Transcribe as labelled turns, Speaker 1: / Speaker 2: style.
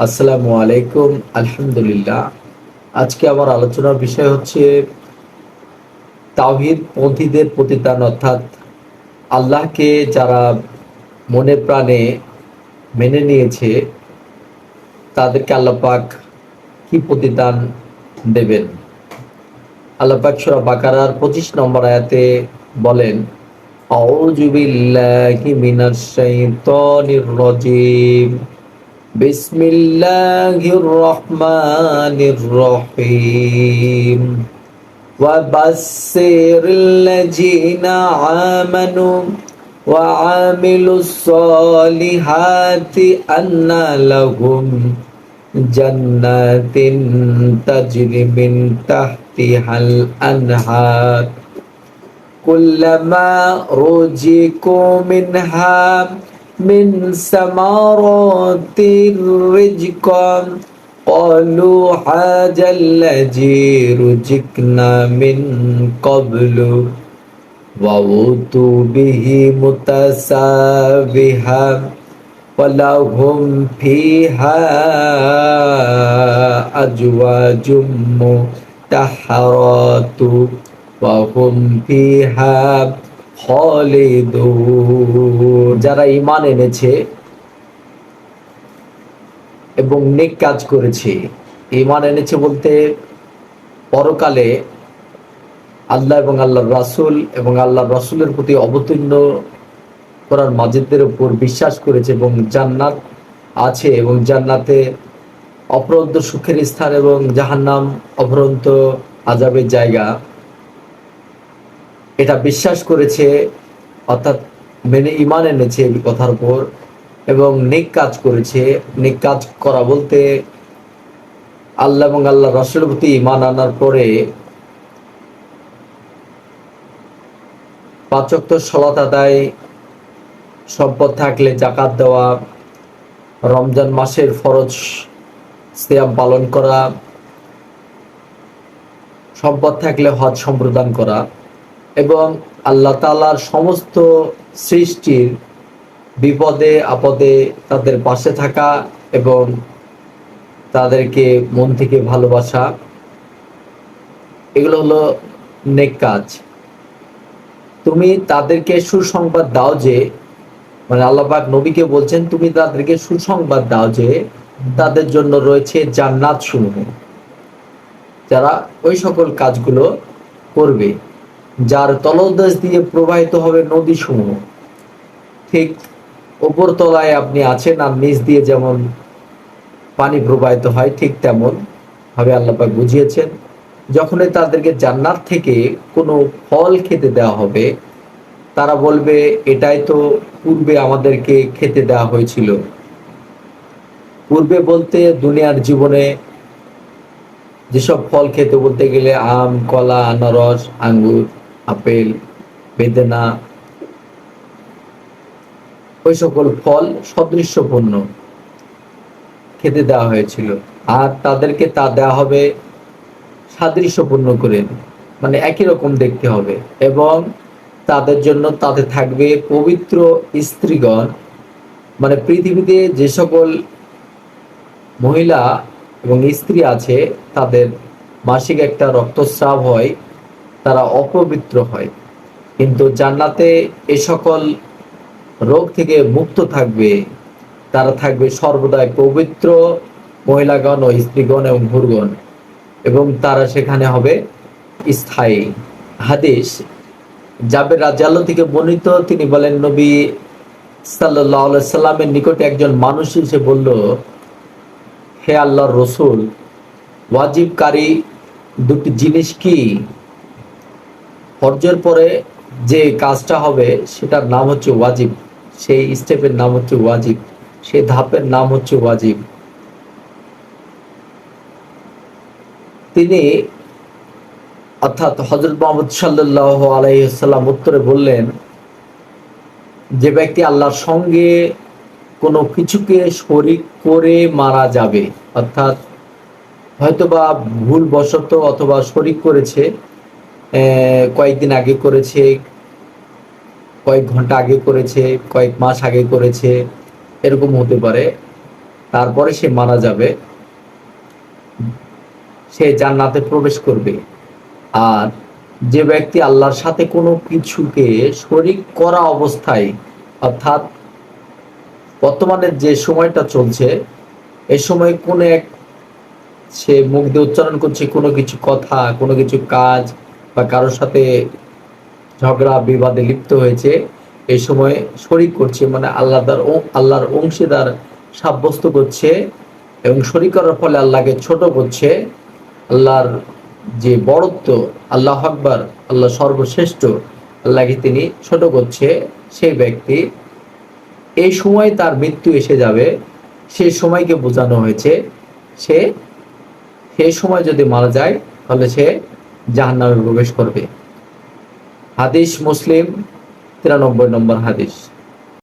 Speaker 1: আসসালামু আলাইকুম। আলহামদুলিল্লাহ। আজকে আমার আলোচনার বিষয় হচ্ছে তাওহীদ পন্থীদের প্রতিদান, অর্থাৎ আল্লাহকে যারা মনে প্রাণে মেনে নিয়েছে তাদেরকে আল্লাহ পাক কি প্রতিদান দেবেন। আল্লাহ পাক সূরা বাকারার 25 নম্বর আয়াতে বলেন, আউযু বিল্লাহি মিনাশ শাইতানির রাজীম, বিসমিল্লাহির রহমানির রহিম, ওয়াবাশশিরিল্লাযীনা আমানু ওয়া আমিলুস সলিহাতি আন্না লাহুম জান্নাতিন তাজরি মিন তাহতিহাল আনহার কুল্লামা রুজিকু মিনহা মিন সামারাতির রিজকান ক্বালু হাযাল্লাযী রুজিকনা মিন ক্বাবলু ওয়া উতু বিহি মুতাসাবিহা ওয়ালাহুম ফিহা আজওয়াজুম মুতাহহারাতু ওয়া হুম ফিহা খালিদুন। যারা ঈমান এনেছে এবং নেক কাজ করেছে, ঈমান এনেছে বলতে পরকালে আল্লাহ এবং আল্লাহর রাসূল এবং আল্লাহর রাসূলের প্রতি অবতীর্ণ কোরআন মাজিদের উপর বিশ্বাস করেছে এবং জান্নাত আছে এবং জান্নাতে অপরন্ত সুখের স্থান এবং জাহান্নাম অপরন্ত আযাবের জায়গা, এটা বিশ্বাস করেছে, অর্থাৎ মেনে ঈমান এনেছে এই কথার উপর এবং নেক কাজ করেছে। নেক কাজ করা বলতে আল্লাহ এবং আল্লাহর রাসূলের প্রতি ঈমান আনার পরে 5 ওয়াক্ত সালাত আদায়, সম্পদ থাকলে যাকাত দেওয়া, রমজান মাসের ফরজ সিয়াম পালন করা, সম্পদ থাকলে হজ সম্প্রদান করা এবং আল্লাহ তাআলার সমস্ত সৃষ্টির বিপদে আপদে তাদের পাশে থাকা এবং তাদেরকে মন থেকে ভালোবাসা, এগুলো হলো নেক কাজ। তুমি তাদেরকে সুসংবাদ দাও যে, মানে আল্লাহ পাক নবীকে বলছেন তুমি তাদেরকে সুসংবাদ দাও যে তাদের জন্য রয়েছে জান্নাত সমূহ, যারা ওই সকল কাজগুলো করবে, যার তলদেশ দিয়ে প্রবাহিত হবে নদী সমূহ। ঠিক উপর তলায় আপনি আছেন আর নিচ দিয়ে যেমন পানি প্রবাহিত হয়, ঠিক তেমন ভাবে আল্লাহ পাক বুঝিয়েছেন। যখনই তাদেরকে জান্নাত থেকে কোনো ফল খেতে দেওয়া হবে, তারা বলবে এটাই তো পূর্বে আমাদেরকে খেতে দেওয়া হয়েছিল। পূর্বে বলতে দুনিয়ার জীবনে যেসব ফল খেতে বলতে গেলে আম, কলা, আনারস, আঙ্গুর, আপেল, বেদেনা, ওই সকল ফল সদৃশ্যপূর্ণ খেতে দেওয়া হয়েছিল, আর তাদেরকে তা দেওয়া হবে সাদৃশ্যপূর্ণ করে, মানে একই রকম দেখতে হবে এবং তাদের জন্য তাতে থাকবে পবিত্র স্ত্রীগণ। মানে পৃথিবীতে যে সকল মহিলা এবং স্ত্রী আছে তাদের মাসিক একটা রক্তস্রাব হয়, তারা অপবিত্র হয়, কিন্তু জান্নাতে এ সকল রোগ থেকে মুক্ত থাকবে, তারা থাকবে সর্বদাই পবিত্র মহিলাগণ ও স্ত্রীগণ এবং হুরগণ, এবং তারা সেখানে হবে স্থায়ী। হাদিস জাবের রাদিয়াল্লাহু থেকে বর্ণিত, তিনি বলেন নবী সাল্লাল্লাহু আলাইহি সাল্লামের নিকটে একজন মানুষ এসে বলল, হে আল্লাহর রসুল, ওয়াজিবকারী দুটি জিনিস কি? ফরজের পরে যে কাজটা হবে সেটার নাম হচ্ছে ওয়াজিব, সেই স্টেপের নাম হচ্ছে ওয়াজিব, সেই ধাপের নাম হচ্ছে ওয়াজিব। তিনি অর্থাৎ হযরত মুহাম্মদ সাল্লাল্লাহু আলাইহি ওয়াসাল্লাম উত্তরে বললেন, যে ব্যক্তি আল্লাহর সঙ্গে কোনো কিছুকে শরীক করে মারা যাবে, অর্থাৎ হয়তোবা ভুলবশত অথবা শরীক করেছে, কয়েকদিন আগে করেছে, কয়েক ঘন্টা আগে করেছে, কয়েক মাস আগে করেছে, এরকম হতে পারে। তারপরে সে মারা যাবে, সে জান্নাতে প্রবেশ করবে। আর যে ব্যক্তি আল্লাহর সাথে কোনো কিছুকে শরীক করা অবস্থায়, অর্থাৎ বর্তমানে যে সময়টা চলছে এ সময় কোনো এক সে মুখ দিয়ে উচ্চারণ করছে কোনো কিছু কথা, কোনো কিছু কাজ, বা কারোর সাথে ঝগড়া বিবাদে লিপ্ত হয়েছে, এই সময় শরীক করছে, মানে আল্লাহর অংশীদার সাব্যস্ত করছে, এবং শরীক করার ফলে আল্লাহকে ছোট করছে। আল্লাহর যে বড়ত্ব, আল্লাহ আকবার, আল্লাহ সর্বশ্রেষ্ঠ, আল্লাহকে তিনি ছোট করছে, সেই ব্যক্তি এই সময় তার মৃত্যু এসে যাবে। সেই সময়কে বোঝানো হয়েছে, সে সেই সময় যদি মারা যায় তাহলে সে জাহান্নামে প্রবেশ করবে। হাদিস মুসলিম 93 নম্বর হাদিস।